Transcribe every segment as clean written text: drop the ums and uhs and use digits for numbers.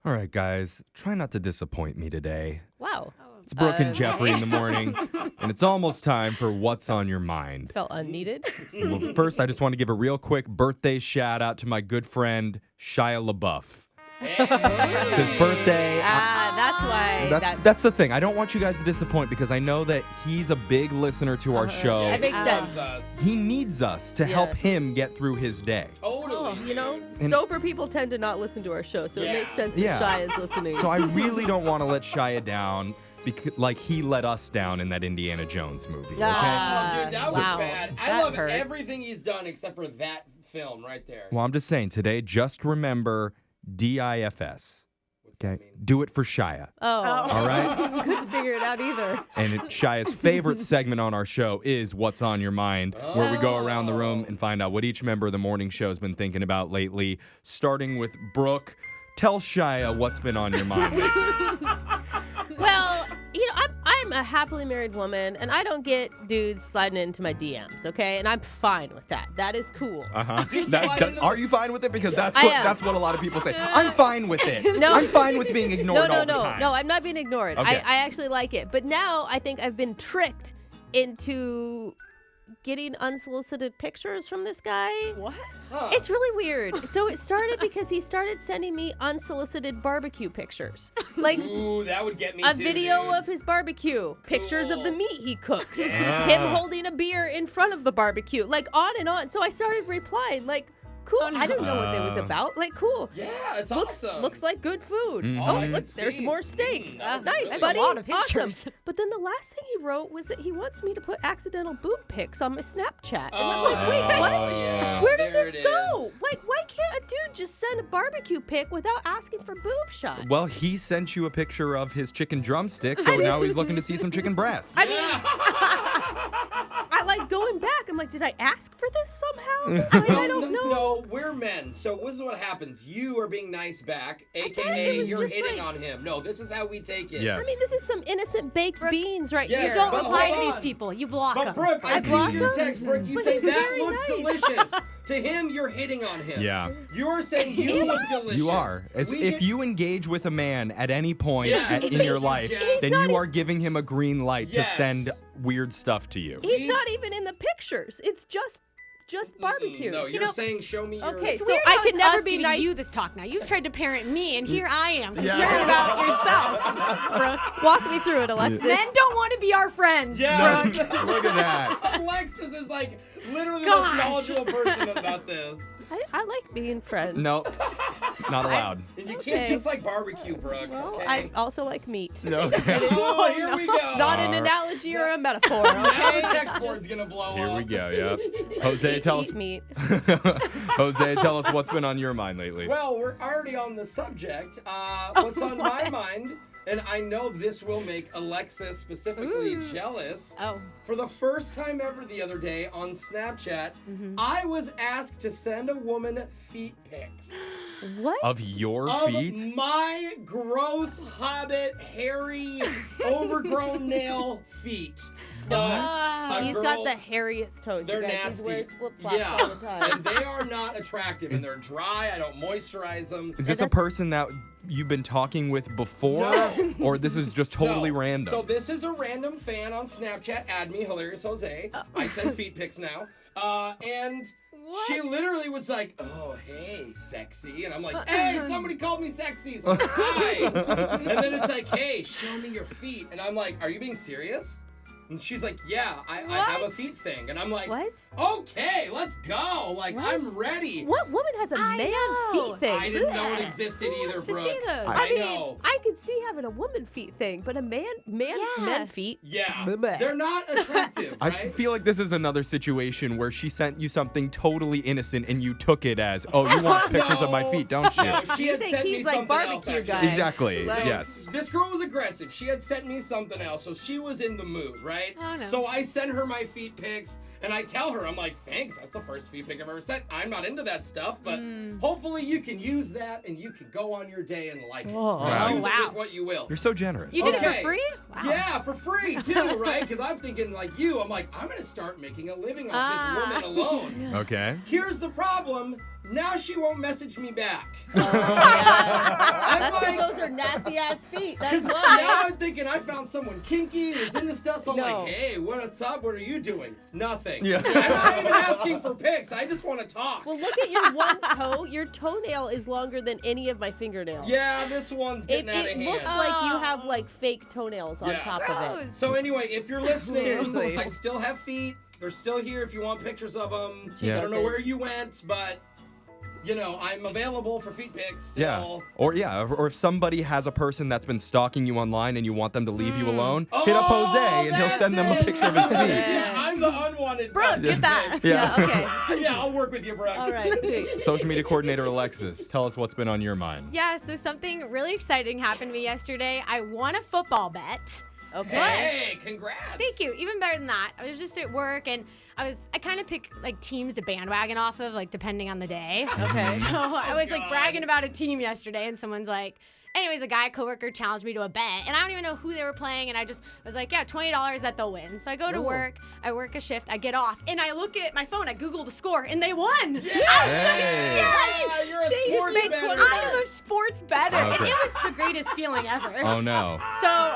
All right, guys, try not to disappoint me today. Wow. It's Brooke and Jeffrey in the morning, and it's almost time for What's on Your Mind. Felt unneeded. Well, first, I just want to give a real quick birthday shout out to my good friend, Shia LaBeouf. It's his birthday. That's why. That's the thing. I don't want you guys to disappoint because I know that he's a big listener to our show. That makes sense. He needs us to help him get through his day. Totally. Sober people tend to not listen to our show, so it makes sense that Shia is listening. So I really don't want to let Shia down. Because, like he let us down in that Indiana Jones movie. Okay? Oh, dude, that was bad. I That love hurt. everything he's done except for that film right there. Well, I'm just saying today, just remember DIFS. What's that Okay? mean? Do it for Shia. All right? Couldn't figure it out either. And Shia's favorite segment on our show is What's on Your Mind, where we go around the room and find out what each member of the morning show has been thinking about lately. Starting with Brooke. Tell Shia what's been on your mind lately. Well, I'm a happily married woman, and I don't get dudes sliding into my DMs, okay? And I'm fine with that. That is cool. Are you fine with it? Because that's I am. that's what a lot of people say. I'm fine with it. No. I'm fine with being ignored all the time. No, I'm not being ignored. Okay. I actually like it. But now I think I've been tricked into getting unsolicited pictures from this guy. What? Huh. It's really weird. So it started because he started sending me unsolicited barbecue pictures. Like Ooh, that would get me a too, video dude. of his barbecue, pictures of the Cool. meat he cooks, Yeah. him holding a beer in front of the barbecue, like on and on. So I started replying, like, cool. Oh, no. I didn't know what it was about. Like, cool. Yeah, it's Looks awesome. like good food. Mhm. Oh, I can look, there's see. more steak. That was Nice, really buddy. a lot of Awesome. pictures. But then the last thing he wrote was that he wants me to put accidental boob pics on my Snapchat. And I'm like, wait, what? yeah. Where did There this it go? is. Like, why can't a dude just send a barbecue pic without asking for boob shots? Well, he sent you a picture of his chicken drumstick, so now he's looking to see some chicken breasts. I like going back. I'm like, did I ask for this somehow? I don't know. No, we're men. So this is what happens. You are being nice back, thought it aka was you're just hitting like- on him. No, this is how we take it. Yes. I mean, this is some innocent baked beans right Yes, here. Don't but reply hold to these on. people. You block But them. Brooke, I see blocked your him? text, Brooke. You But say he's that very looks nice." delicious. To him, you're hitting on him. Yeah. You're saying you look delicious. You are. As We if get- you engage with a man at any point Yes, in thank your you, life, Jeff. then you are giving him a green light Yes. to send weird stuff to you. He's not even in the pictures. It's just barbecue. No, you're saying show me your. Okay, It's so weird I how could it's never us be giving nice. you this talk now. You've tried to parent me, and here I am concerned Yeah. about yourself. Brooke. Walk me through it, Alexis. Men don't want to be our friends. Yeah. Look at that. Alexis is like literally the Gosh. most knowledgeable person about this. I like being friends. No, not allowed. And you Okay. can't just like barbecue, Brooke. Well, okay? I also like meat. Okay. Oh, here we go. It's not an analogy or a metaphor, Now the okay? text board's gonna blow Here up. we go. Yep. Jose, tell us. Eat meat. Jose, tell us what's been on your mind lately. Well, we're already on the subject. What's on my mind, and I know this will make Alexis specifically Ooh. jealous. Oh. For the first time ever the other day on Snapchat, I was asked to send a woman feet pics What? Of your of feet? my gross, hobbit, hairy, overgrown nail feet. He's got the hairiest toes. They're you guys. nasty. He wears flip-flops Yeah, all the time. and they are not attractive, and they're dry. I don't moisturize them. Is this a that's- person that you've been talking with before? No. Or this is just totally No. random? So this is a random fan on Snapchat. Add me, Hilarious Jose. I send feet pics now. And she literally was like, "Oh, hey, sexy," and I'm like, "Hey, somebody called me sexy." So I'm like, "Hi," and then it's like, "Hey, show me your feet," and I'm like, "Are you being serious?" And she's like, "Yeah, I have a feet thing," and I'm like, What? "Okay, let's go. Like, What? I'm ready." What woman has a I man know. feet thing? I didn't know it Blech. existed Who either, wants to Brooke. see those? I mean, know. I could see having a woman feet thing, but a man Yeah. feet. Yeah, Bleh. they're not attractive, I right? feel like this is another situation where she sent you something totally innocent and you took it as, oh, you want pictures of my No. feet, don't you? No, she You had think sent he's me like something else, barbecue actually. guy. Exactly, Like- yes. This girl was aggressive. She had sent me something else, so she was in the mood, right? Oh, no. So I sent her my feet pics, and I tell her, I'm like, thanks, that's the first feet pic I've ever sent. I'm not into that stuff, but hopefully you can use that and you can go on your day and like it. Wow. Use it Wow. with what you will. You're so generous. You did it Okay. for free? Wow. Yeah, for free too, right? Because I'm thinking like you. I'm like, I'm gonna start making a living off this woman alone. Okay. Here's the problem. Now she won't message me back. Oh, yeah. I'm That's because like, your nasty ass feet. That's Because why. now I'm thinking I found someone kinky and is into stuff, so I'm No. like, hey, what's up? What are you doing? Nothing. Yeah. I'm not even asking for pics. I just want to talk. Well, look at your one toe. Your toenail is longer than any of my fingernails. Yeah, this one's It, getting out of it hand. looks like you have like fake toenails on Yeah. top of it. Gross. So anyway, if you're listening, Seriously. I still have feet. They're still here if you want pictures of them. Yeah. I don't know doesn't. where you went, but I'm available for feet pics. Yeah. Still. Or if somebody has a person that's been stalking you online and you want them to leave you alone, hit up Oh, Jose and he'll that's send them a it. picture of his feet. Yeah, I'm the unwanted. Brooke, guest. get that. Yeah, okay. Yeah, I'll work with you, Brooke. All right, sweet. Social media coordinator Alexis, tell us what's been on your mind. Yeah, so something really exciting happened to me yesterday. I won a football bet. Okay. Hey, congrats. Thank you. Even better than that. I was just at work and I kind of pick like teams to bandwagon off of, like depending on the day. Okay. So I was like God. bragging about a team yesterday, and someone's like, anyways, a guy, coworker, challenged me to a bet, and I don't even know who they were playing, and I just was like, yeah, $20 that they'll win. So I go to work, I work a shift, I get off, and I look at my phone, I Google the score, and they won. Hey. Yeah, you're a They sports just bettor. I am a sports bettor, and Okay. it was the greatest feeling ever. Oh no.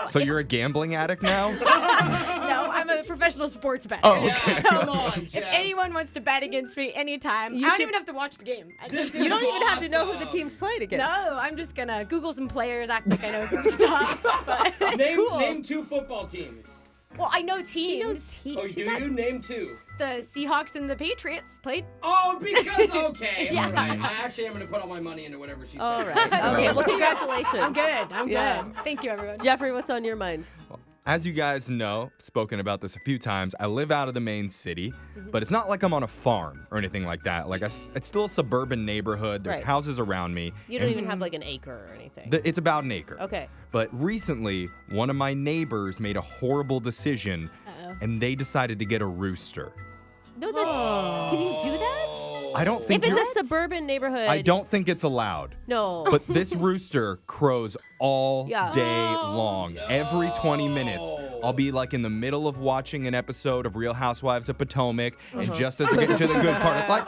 So You're a gambling addict now? no, I'm a professional sports bettor. Oh, Yeah, okay. come on, If Jeff. anyone wants to bet against me anytime, You I don't should- even have to watch the game. I This just, is You don't even have to know who the awesome. team's playing against. no, I'm just gonna Google some players, act like I know some stuff. But, Name 2 football teams. well, I know She teams. knows teams. Oh, do you? Name 2. The Seahawks and the Patriots played. Oh, because okay, Yeah. all right. I actually am gonna put all my money into whatever she says. All right. Okay. Well, congratulations. I'm good. I'm Yeah. good. Thank you, everyone. Jeffrey, what's on your mind? As you guys know, spoken about this a few times, I live out of the main city, but it's not like I'm on a farm or anything like that. Like, it's still a suburban neighborhood. There's Right. houses around me. You don't and even have like an acre or anything. It's about an acre. Okay. But recently, one of my neighbors made a horrible decision, Uh-oh. and they decided to get a rooster. No, that's. Can you do that? I don't think If you're- it's a suburban neighborhood. I don't think it's allowed. No. But this rooster crows all Yeah. day long. Every 20 minutes, I'll be like in the middle of watching an episode of Real Housewives of Potomac, and just as I get to the good part, it's like,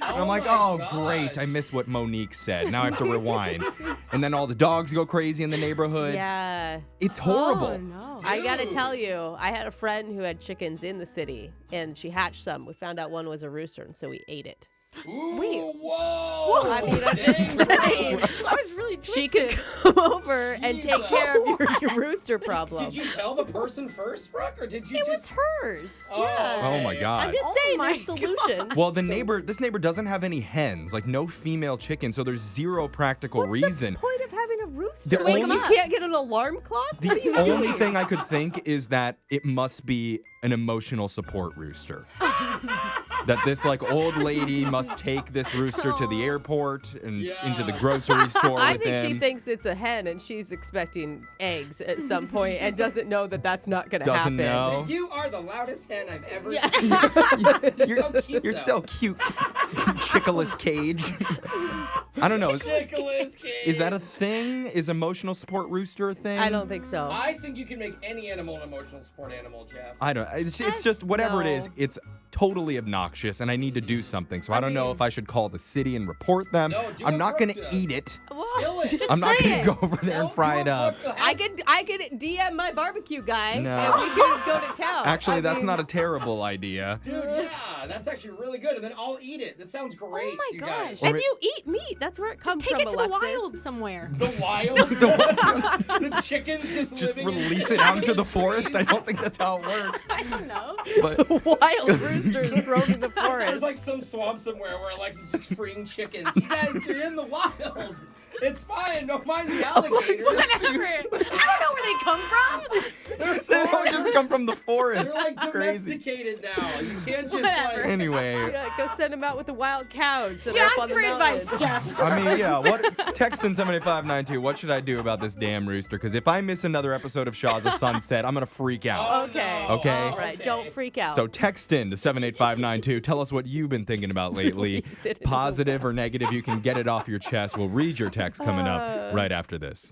and I'm like, my oh, gosh. great. I missed what Monique said. Now I have to rewind. And then all the dogs go crazy in the neighborhood. Yeah. It's horrible. Oh, no. I gotta Dude. tell you, I had a friend who had chickens in the city, and she hatched some. We found out one was a rooster, and so we ate it. Ooh, whoa! I mean, I'm just Dang, saying. I was really twisted. She could come over and take care of your rooster problem. Did you tell the person first, Brooke, or did you It just? was hers. Oh. Yeah. Oh my God. I'm just Oh saying my there's solutions. Well, this neighbor doesn't have any hens, like no female chickens, so there's zero practical What's reason. the point of having a rooster? The Wake only- you can't get an alarm clock? What are The you only doing? thing I could think is that it must be an emotional support rooster. That this like old lady must take this rooster to the airport and Yeah. into the grocery store I with think him. she thinks it's a hen and she's expecting eggs at some point and doesn't know that that's not going to Doesn't happen. know. You are the loudest hen I've ever Yeah. seen. You're, so cute, you're though. so cute, Chickolas Cage. I don't know. Nicholas Cage. Is that a thing? Is emotional support rooster a thing? I don't think so. I think you can make any animal an emotional support animal, Jeff. I don't. It's just whatever it is. No. It's totally obnoxious, and I need to do something. So I don't know mean- if I should call the city and report them. No, do I'm what not Brooke gonna does. eat it. Well, Kill it. just I'm not say gonna it. go over there and Don't fry do it what up. Brooke does. I could DM my barbecue guy No. and we could go to town. Actually, I that's mean, not a terrible idea. Dude, yeah, that's actually really good. And then I'll eat it. This sounds great, Oh my you gosh. guys. Or If you eat meat, that's where it comes Take from. it to the Alexis. wild somewhere. The wild, the chickens just Just living in release it out into the trees. forest. I don't think that's how it works. I don't know. But Wild roosters roaming the There's forest. like some swamp somewhere where Alexa's just freeing chickens. You guys, you're in the wild. It's fine. Don't mind the alligators. Whatever. I don't know where they come from. they don't just come from the forest. They're like It's crazy. domesticated now. You can't just Whatever. like. Anyway, Yeah, go send them out with the wild cows that You are up ask on the for mountain. advice, Jeff. I mean, yeah. What? Text in 78592. What should I do about this damn rooster? Because if I miss another episode of Shaw's of Sunset, I'm gonna freak out. Oh, Okay. no. Okay. All right, don't freak out. So text in to 78592. Tell us what you've been thinking about lately. Release it into the Positive or negative, you can get it off your chest. We'll read your text coming up right after this.